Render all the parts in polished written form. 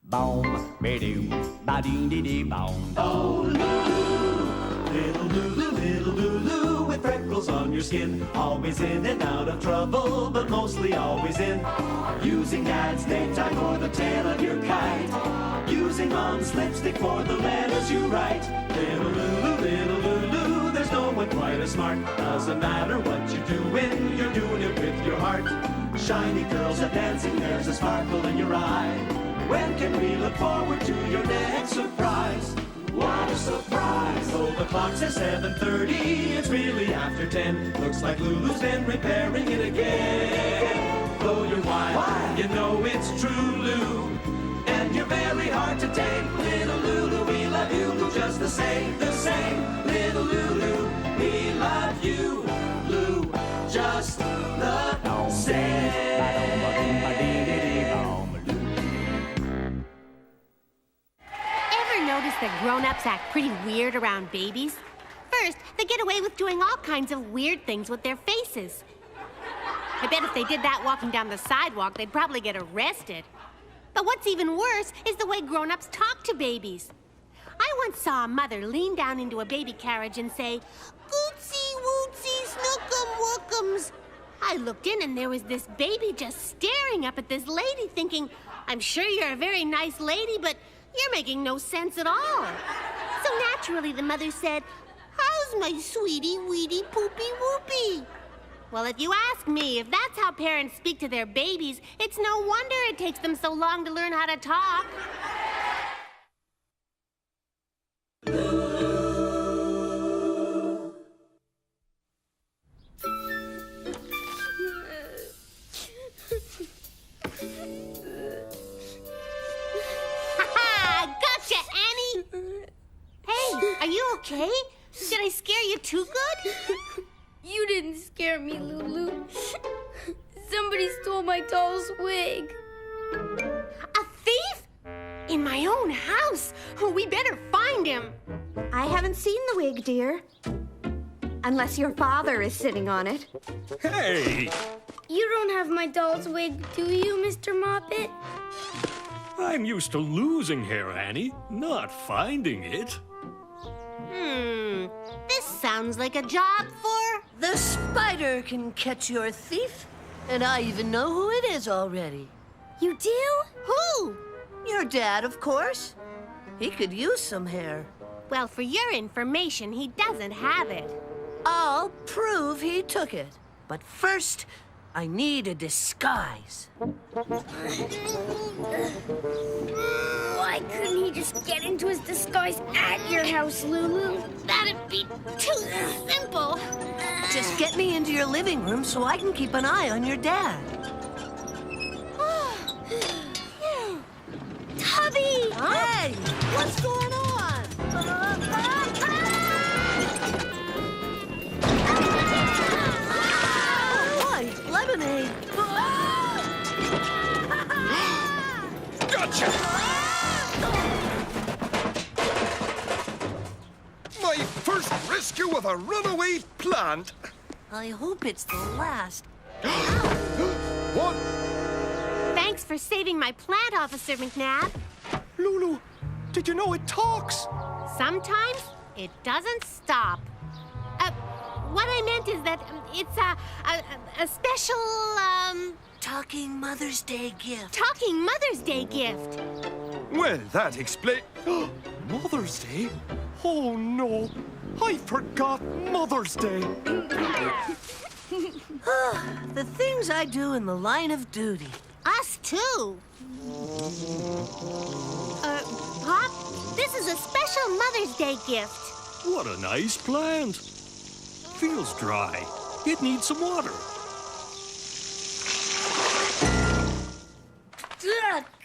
Boom, ba-doo, ba-dee-dee-dee-boom. Oh, little Lulu, with freckles on your skin. Always in and out of trouble, but mostly always in. Using dad's necktie for the tail of your kite. Using mom's lipstick for the letters you write. Little Lulu, there's no one quite as smart. Doesn't matter what you're doing it with your heart. Shiny curls are dancing, there's a sparkle in your eye. When can we look forward to your next surprise? What a surprise! Oh, the clock says 7:30, it's really after 10. Looks like Lulu's been repairing it again. Though you're wild, you know it's true, Lou. And you're very hard to tame. Little Lulu, we love you just the same, Little Lulu, we love you, Lou, just the same. Notice that grown-ups act pretty weird around babies? First, they get away with doing all kinds of weird things with their faces. I bet if they did that walking down the sidewalk, they'd probably get arrested. But what's even worse is the way grown-ups talk to babies. I once saw a mother lean down into a baby carriage and say, "Gootsy, wootsy, snookum, wookums." I looked in and there was this baby just staring up at this lady thinking, "I'm sure you're a very nice lady, but you're making no sense at all." So naturally, the mother said, "How's my sweetie, weedy, poopy, whoopy?" Well, if you ask me, if that's how parents speak to their babies, it's no wonder it takes them so long to learn how to talk. Are you okay? Did I scare you too good? You didn't scare me, Lulu. Somebody stole my doll's wig. A thief? In my own house? Oh, we better find him. I haven't seen the wig, dear. Unless your father is sitting on it. Hey! You don't have my doll's wig, do you, Mr. Moppet? I'm used to losing hair, Annie, not finding it. This sounds like a job for... The spider can catch your thief, and I even know who it is already. You do? Who? Your dad, of course. He could use some hair. Well, for your information, he doesn't have it. I'll prove he took it. But first, I need a disguise. Why couldn't he just get into his disguise at your house, Lulu? That'd be too simple. Just get me into your living room so I can keep an eye on your dad. Tubby! Hey, what's going on? White lemonade. Gotcha! My first rescue of a runaway plant. I hope it's the last. What? Thanks for saving my plant, Officer McNabb. Lulu, did you know it talks? Sometimes it doesn't stop. What I meant is that it's a special, Talking Mother's Day gift. talking Mother's Day gift. Well, that explains... Mother's Day? Oh, no. I forgot Mother's Day. The things I do in the line of duty. Us too. Pop, this is a special Mother's Day gift. What a nice plant. Feels dry. It needs some water.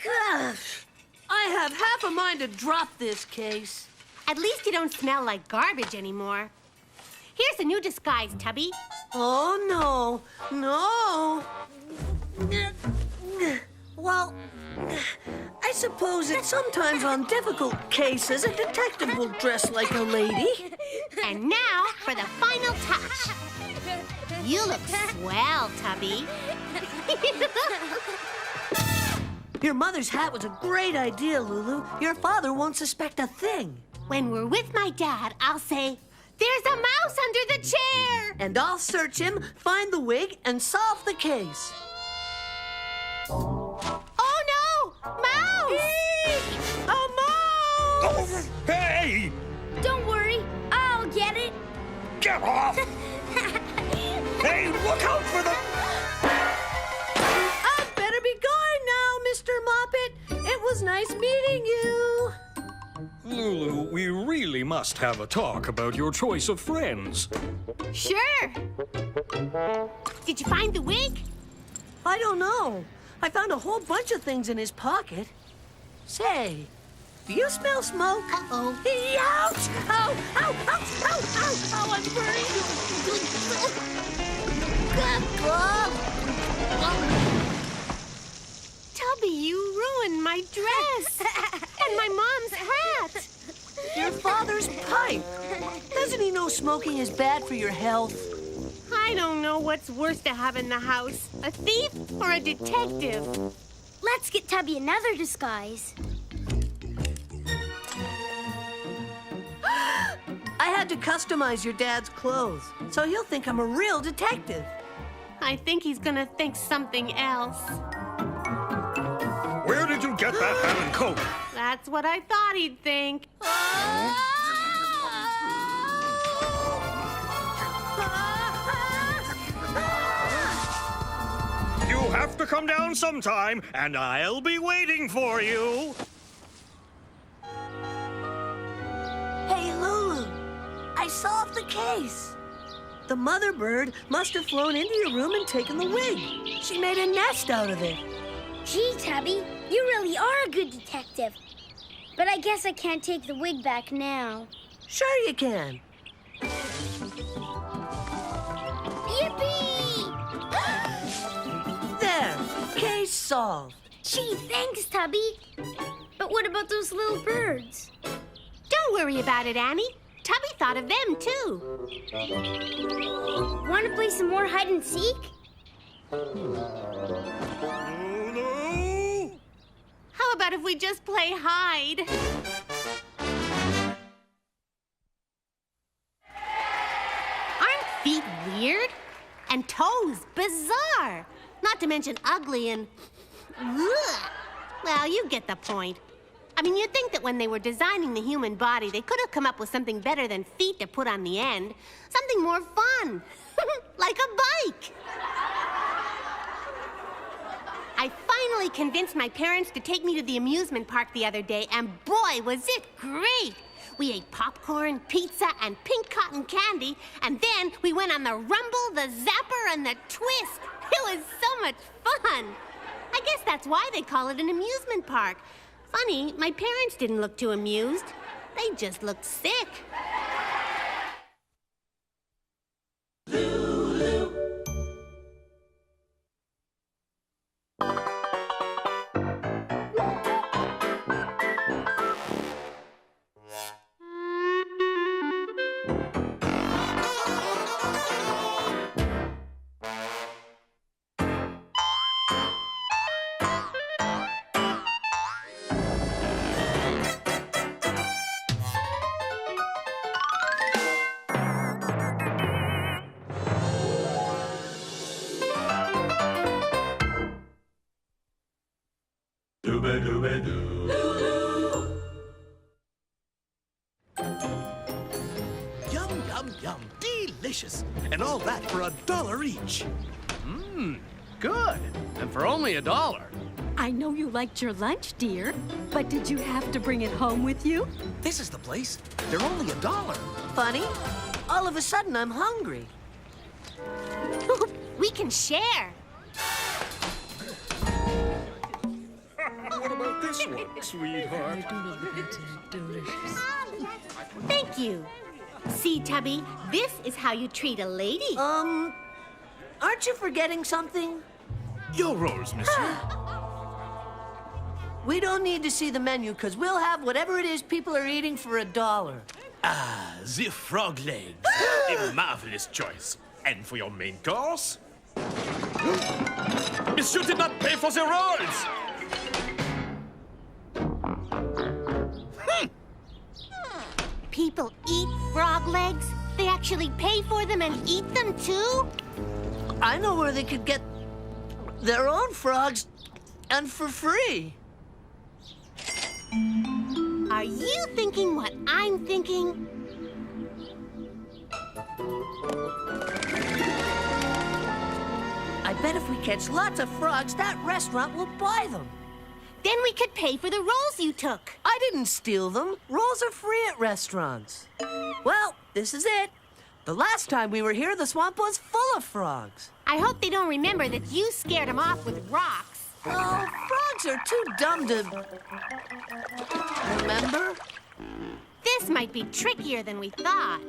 Gosh, I have half a mind to drop this case. At least you don't smell like garbage anymore. Here's a new disguise, Tubby. Oh, no. No. Well, I suppose that sometimes on difficult cases, a detective will dress like a lady. And now for the final touch. You look swell, Tubby. Your mother's hat was a great idea, Lulu. Your father won't suspect a thing. When we're with my dad, I'll say, "There's a mouse under the chair!" And I'll search him, find the wig, and solve the case. Oh no! Mouse! A mouse! Hey! Don't worry, I'll get it. Get off! Hey, look out for the... I'd better be going now, Mr. Moppet. It was nice meeting you. Lulu, we really must have a talk about your choice of friends. Sure. Did you find the wig? I don't know. I found a whole bunch of things in his pocket. Say, do you smell smoke? Uh-oh. Ouch! Ow! Ow! Ow! Ow! Ow! Ow! I'm burning! Tubby, you ruined my dress. And my mom's hat. Your father's pipe. Doesn't he know smoking is bad for your health? I don't know what's worse to have in the house, a thief or a detective. Let's get Tubby another disguise. I had to customize your dad's clothes, so he'll think I'm a real detective. I think he's gonna think something else. Where did you get that hat and coat? That's what I thought he'd think. You have to come down sometime, and I'll be waiting for you. Hey, Lulu, I solved the case. The mother bird must have flown into your room and taken the wig. She made a nest out of it. Gee, Tubby, you really are a good detective. But I guess I can't take the wig back now. Sure you can. Yippee! There, case solved. Gee, thanks, Tubby. But what about those little birds? Don't worry about it, Annie. Tubby thought of them, too. Want to play some more hide and seek? Lulu! How about if we just play hide? Aren't feet weird? And toes bizarre. Not to mention ugly and... Ugh. Well, you get the point. I mean, you'd think that when they were designing the human body, they could have come up with something better than feet to put on the end. Something more fun. Like a bike. I finally convinced my parents to take me to the amusement park the other day, and boy, was it great! We ate popcorn, pizza, and pink cotton candy, and then we went on the rumble, the zapper, and the twist. It was so much fun. I guess that's why they call it an amusement park. Funny, my parents didn't look too amused. They just looked sick. Lulu. Dooba-dooba-doo. Lulu. Yum, yum, yum. Delicious. And all that for $1 each. Good. And for only $1. I know you liked your lunch, dear, but did you have to bring it home with you? This is the place. They're only $1. Funny, all of a sudden I'm hungry. We can share. What about this one, sweetheart? Thank you. See, Tubby, this is how you treat a lady. Aren't you forgetting something? Your rolls, monsieur. We don't need to see the menu, because we'll have whatever it is people are eating for $1. Ah, the froglegs. A marvelous choice. And for your main course? Monsieur did not pay for the rolls! people eat frog legs? They actually pay for them and eat them too? I know where they could get their own frogs, and for free. Are you thinking what I'm thinking? I bet if we catch lots of frogs, that restaurant will buy them. Then we could pay for the rolls you took. I didn't steal them. Rolls are free at restaurants. Well, this is it. The last time we were here, the swamp was full of frogs. I hope they don't remember that you scared them off with rocks. Oh, frogs are too dumb to remember. This might be trickier than we thought.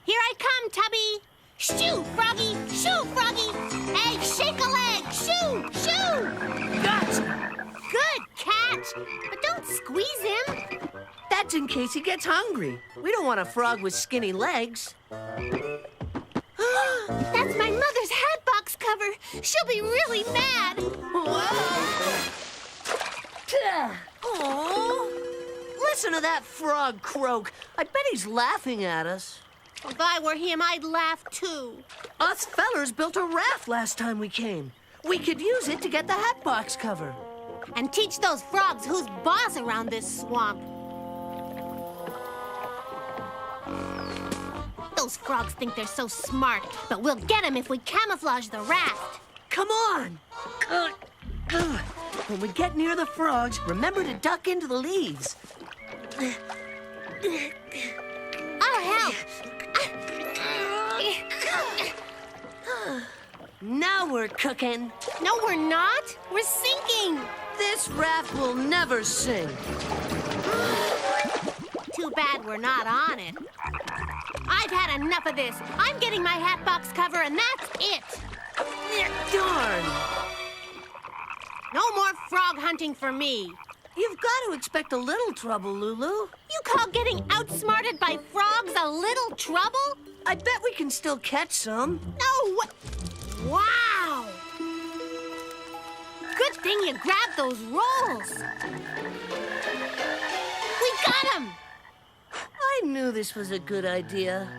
Here I come, Tubby. Shoo, Froggy! Shoo, Froggy! Hey, shake a leg! Shoo! Shoo! Gotcha! Good catch! But don't squeeze him. That's in case he gets hungry. We don't want a frog with skinny legs. That's my mother's hat box cover. She'll be really mad. Oh! Listen to that frog croak. I bet he's laughing at us. If I were him, I'd laugh too. Us fellers built a raft last time we came. We could use it to get the hat box cover. And teach those frogs who's boss around this swamp. Those frogs think they're so smart, but we'll get them if we camouflage the raft. Come on! When we get near the frogs, remember to duck into the leaves. I'll help. Now we're cooking. No, we're not. We're sinking. This raft will never sink. Too bad we're not on it. I've had enough of this. I'm getting my hat box cover, and that's it. Darn. No more frog hunting for me. You've got to expect a little trouble, Lulu. You call getting outsmarted by frogs a little trouble? I bet we can still catch some. No way. Wow. Good thing you grabbed those rolls. We got them. I knew this was a good idea.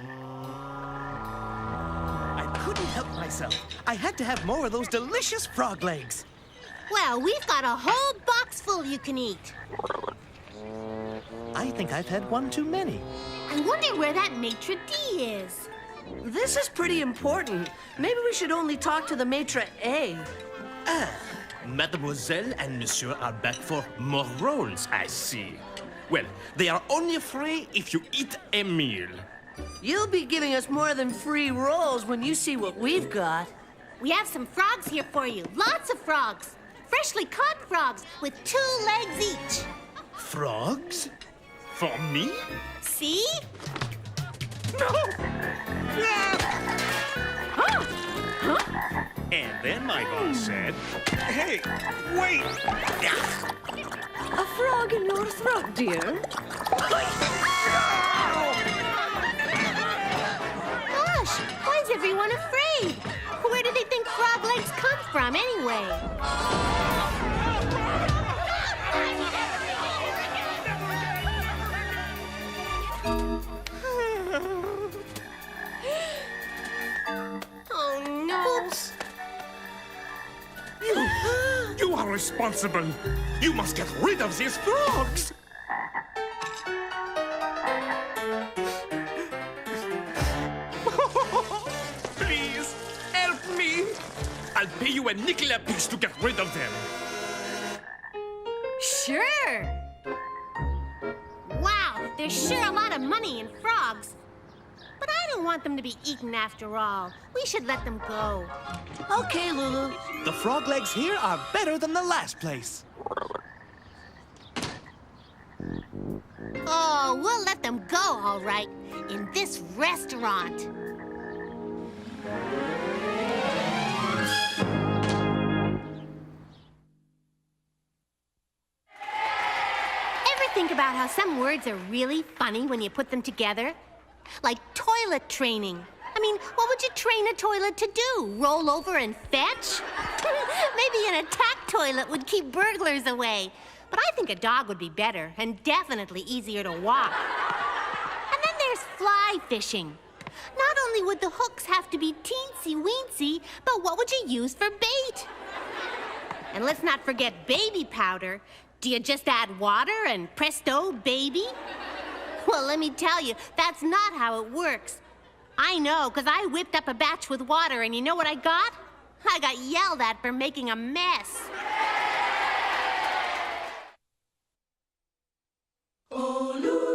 I couldn't help myself. I had to have more of those delicious frog legs. Well, we've got a whole box full you can eat. I think I've had one too many. I wonder where that maitre d' is. This is pretty important. Maybe we should only talk to the maitre a'. Mademoiselle and Monsieur are back for more rolls, I see. Well, they are only free if you eat a meal. You'll be giving us more than free rolls when you see what we've got. We have some frogs here for you. Lots of frogs. Freshly caught frogs with 2 legs each. Frogs? For me? See? No! And then my boss said, "Hey, wait!" A frog in your throat, dear. Gosh, why is everyone afraid? Where do they think frog legs come from anyway? Oh, no. Oops. You are responsible. You must get rid of these frogs. Please, help me. I'll pay you a nickel apiece to get rid of them. Sure. Wow, there's sure a lot of money in frogs. But I don't want them to be eaten after all. We should let them go. Okay, Lulu. The frog legs here are better than the last place. Oh, we'll let them go, all right, in this restaurant. Ever think about how some words are really funny when you put them together? Like toilet training. I mean, what would you train a toilet to do? Roll over and fetch? Maybe an attack toilet would keep burglars away. But I think a dog would be better and definitely easier to walk. And then there's fly fishing. Not only would the hooks have to be teensy-weensy, but what would you use for bait? And let's not forget baby powder. Do you just add water and presto, baby? Well, let me tell you, that's not how it works. I know, because I whipped up a batch with water, and you know what I got? I got yelled at for making a mess. Oh, Lulu.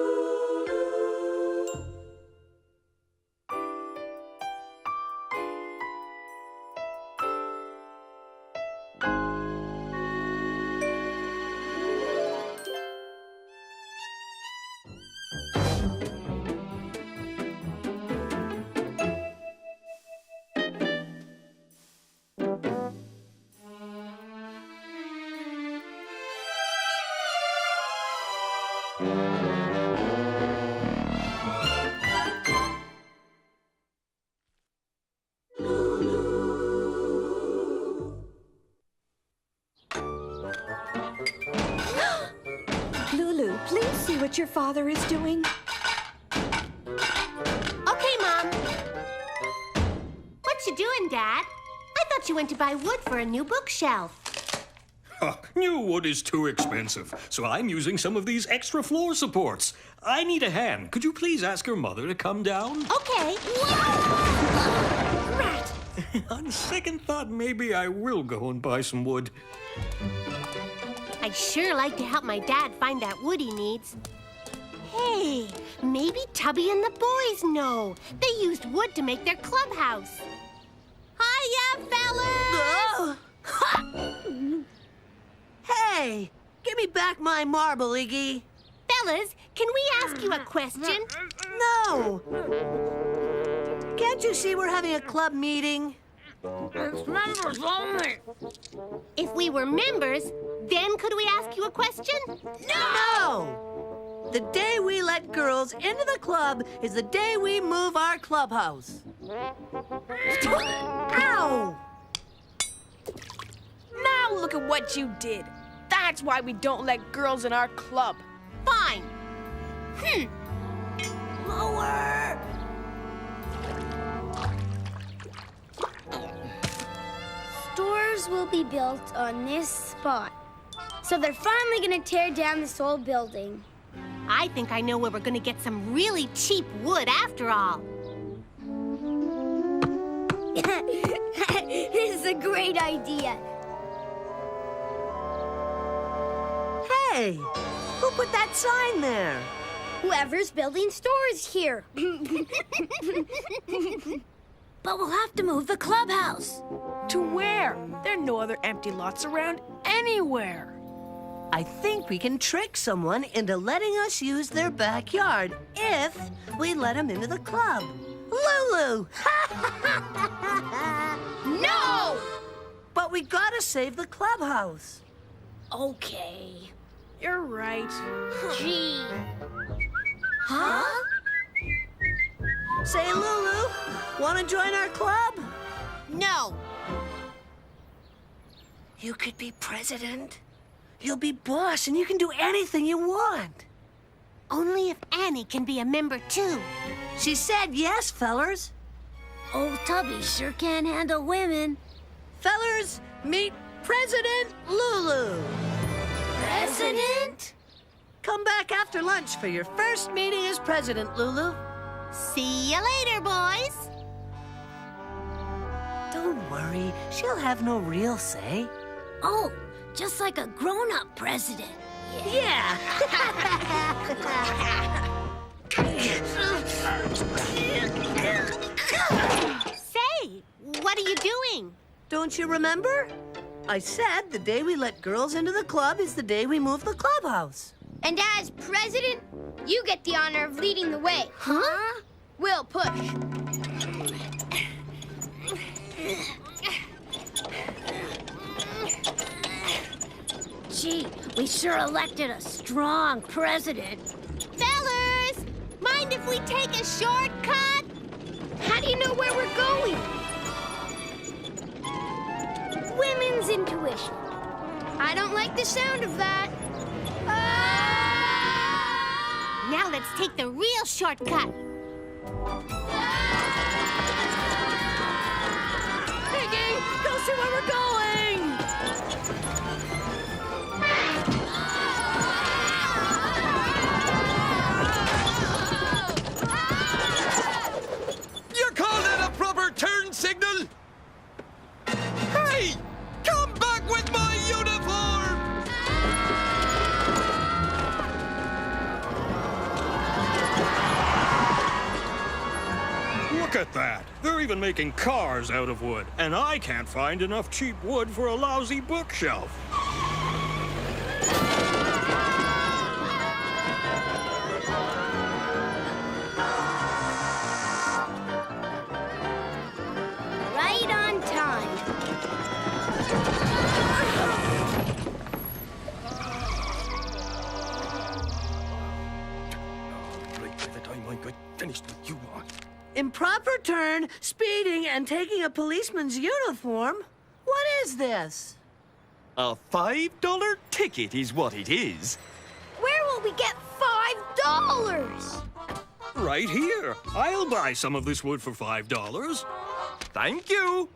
Lulu, please see what your father is doing. Okay, Mom. What you doing, Dad? I thought you went to buy wood for a new bookshelf. New wood is too expensive, so I'm using some of these extra floor supports. I need a hand. Could you please ask your mother to come down? Okay. Rat! On second thought, maybe I will go and buy some wood. I'd sure like to help my dad find that wood he needs. Hey, maybe Tubby and the boys know. They used wood to make their clubhouse. Hiya, fellas! Hey, give me back my marble, Iggy. Fellas, can we ask you a question? No! Can't you see we're having a club meeting? It's members only. If we were members, then could we ask you a question? No! The day we let girls into the club is the day we move our clubhouse. Ow! Now look at what you did. That's why we don't let girls in our club. Fine. Lower! Stores will be built on this spot. So they're finally gonna tear down this old building. I think I know where we're gonna get some really cheap wood after all. This is a great idea. Hey, who put that sign there? Whoever's building stores here. But we'll have to move the clubhouse. To where? There are no other empty lots around anywhere. I think we can trick someone into letting us use their backyard if we let them into the club. Lulu! No! But we gotta save the clubhouse. Okay. You're right. Gee. Huh? Say, Lulu, wanna join our club? No. You could be president. You'll be boss, and you can do anything you want. Only if Annie can be a member, too. She said yes, fellers. Old Tubby sure can't handle women. Fellers, meet President Lulu. President? Come back after lunch for your first meeting as president, Lulu. See you later, boys. Don't worry, she'll have no real say. Oh, just like a grown-up president. Yeah. Say, what are you doing? Don't you remember? I said the day we let girls into the club is the day we move the clubhouse. And as president, you get the honor of leading the way. Huh? We'll push. Gee, we sure elected a strong president. Fellers, mind if we take a shortcut? How do you know where we're going? Women's intuition. I don't like the sound of that. Now let's take the real shortcut. Piggy, go see where we're going! You call that a proper turn signal? Hey! Come back with my uniform! Look at that. They're even making cars out of wood, and I can't find enough cheap wood for a lousy bookshelf. Right on time. Right by the time I get finished with you on. Improper turn, speeding, and taking a policeman's uniform? What is this? A $5 ticket is what it is. Where will we get $5? Right here. I'll buy some of this wood for $5. Thank you.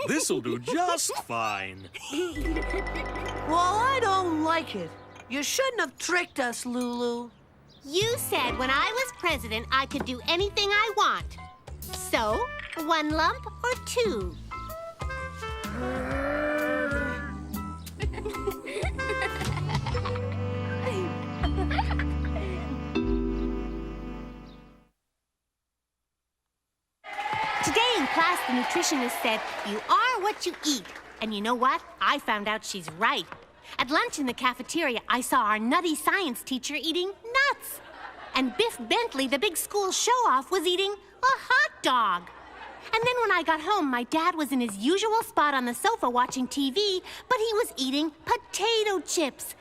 This'll do just fine. Well, I don't like it. You shouldn't have tricked us, Lulu. You said when I was president, I could do anything I want. So, 1 lump or 2? Today in class, the nutritionist said, you are what you eat. And you know what? I found out she's right. At lunch in the cafeteria, I saw our nutty science teacher eating nuts. And Biff Bentley, the big school show-off, was eating a hot dog. And then when I got home, my dad was in his usual spot on the sofa watching TV, but he was eating potato chips.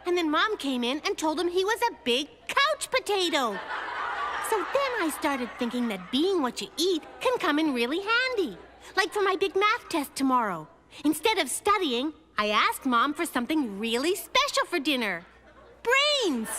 And then Mom came in and told him he was a big couch potato. So then I started thinking that being what you eat can come in really handy. Like for my big math test tomorrow. Instead of studying, I asked Mom for something really special for dinner. Brains!